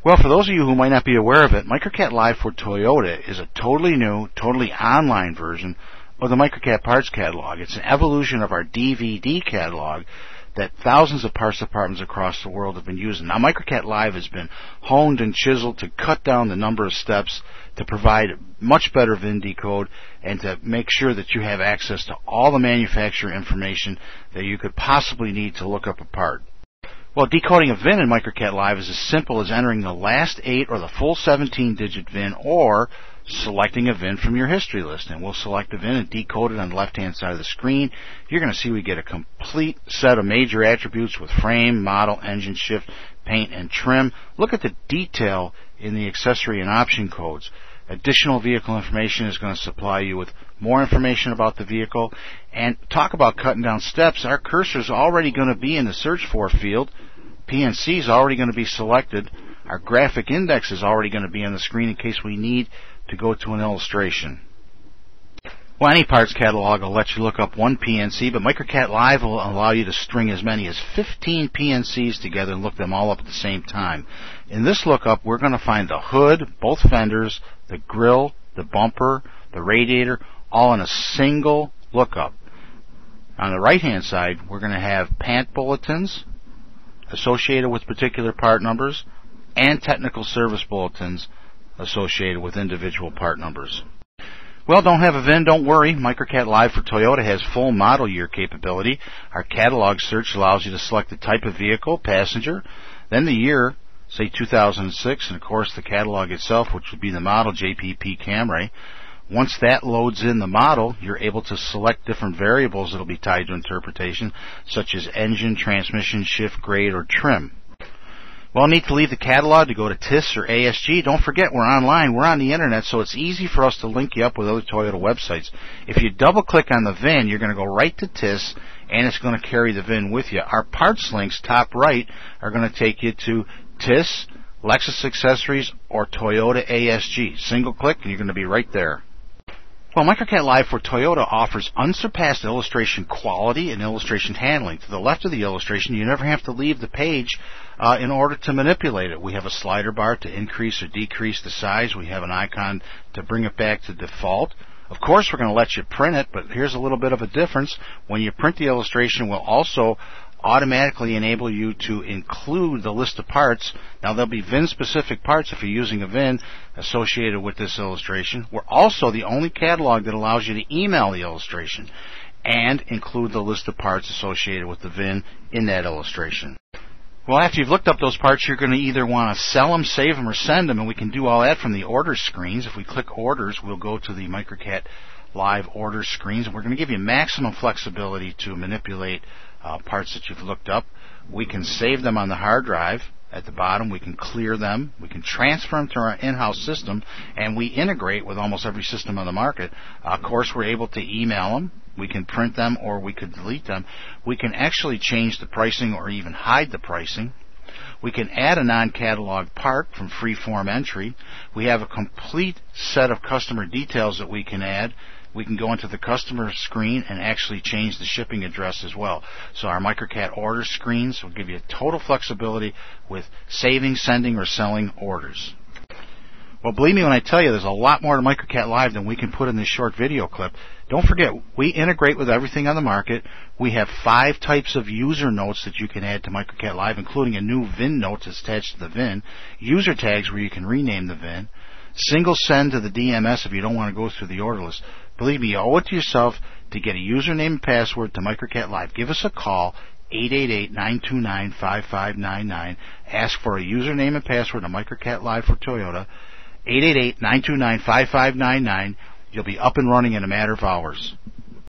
Well, for those of you who might not be aware of it, Microcat Live for Toyota is a totally new, totally online version of the Microcat Parts Catalog. It's an evolution of our DVD catalog that thousands of parts departments across the world have been using. Now, Microcat Live has been honed and chiseled to cut down the number of steps, to provide much better VIN decode, and to make sure that you have access to all the manufacturer information that you could possibly need to look up a part. Well, decoding a VIN in Microcat Live is as simple as entering the last 8 or the full 17-digit VIN, or selecting a VIN from your history list. And we'll select the VIN and decode it on the left-hand side of the screen. You're going to see we get a complete set of major attributes with frame, model, engine shift, paint, and trim. Look at the detail in the accessory and option codes. Additional vehicle information is going to supply you with more information about the vehicle. And talk about cutting down steps. Our cursor is already going to be in the search for field. PNC is already going to be selected. Our graphic index is already going to be on the screen in case we need to go to an illustration. Well, any parts catalog will let you look up one PNC, but Microcat Live will allow you to string as many as 15 PNCs together and look them all up at the same time. In this lookup, we're going to find the hood, both fenders, the grille, the bumper, the radiator, all in a single lookup. On the right-hand side, we're going to have pant bulletins associated with particular part numbers and technical service bulletins associated with individual part numbers. Well, don't have a VIN? Don't worry. Microcat Live for Toyota has full model year capability. Our catalog search allows you to select the type of vehicle, passenger, then the year, say 2006, and of course the catalog itself, which would be the model JPP Camry. Once that loads in the model, you're able to select different variables that will be tied to interpretation, such as engine, transmission, shift, grade, or trim. Well, need to leave the catalog to go to TIS or ASG. Don't forget, we're online. We're on the internet, so it's easy for us to link you up with other Toyota websites. If you double-click on the VIN, you're going to go right to TIS, and it's going to carry the VIN with you. Our parts links, top right, are going to take you to TIS, Lexus Accessories, or Toyota ASG. Single click, and you're going to be right there. Well, Microcat Live for Toyota offers unsurpassed illustration quality and illustration handling. To the left of the illustration, you never have to leave the page in order to manipulate it. We have a slider bar to increase or decrease the size. We have an icon to bring it back to default. Of course, we're going to let you print it, but here's a little bit of a difference. When you print the illustration, we'll also automatically enable you to include the list of parts. Now, there'll be VIN-specific parts if you're using a VIN associated with this illustration. We're also the only catalog that allows you to email the illustration and include the list of parts associated with the VIN in that illustration. Well, after you've looked up those parts, you're going to either want to sell them, save them, or send them, and we can do all that from the order screens. If we click orders, we'll go to the Microcat Live order screens, and we're going to give you maximum flexibility to manipulate parts that you've looked up. We can save them on the hard drive at the bottom. We can clear them. We can transfer them to our in-house system, and we integrate with almost every system on the market. Of course, we're able to email them. We can print them, or we could delete them. We can actually change the pricing or even hide the pricing. We can add a non-catalog part from free-form entry. We have a complete set of customer details that we can add. We can go into the customer screen and actually change the shipping address as well. So our Microcat order screens will give you total flexibility with saving, sending, or selling orders. Well, believe me when I tell you, there's a lot more to Microcat Live than we can put in this short video clip. Don't forget, we integrate with everything on the market. We have 5 types of user notes that you can add to Microcat Live, including a new VIN note that's attached to the VIN, user tags where you can rename the VIN, single send to the DMS if you don't want to go through the order list. Believe me, you owe it to yourself to get a username and password to Microcat Live. Give us a call, 888-929-5599. Ask for a username and password to Microcat Live for Toyota, 888-929-5599. You'll be up and running in a matter of hours.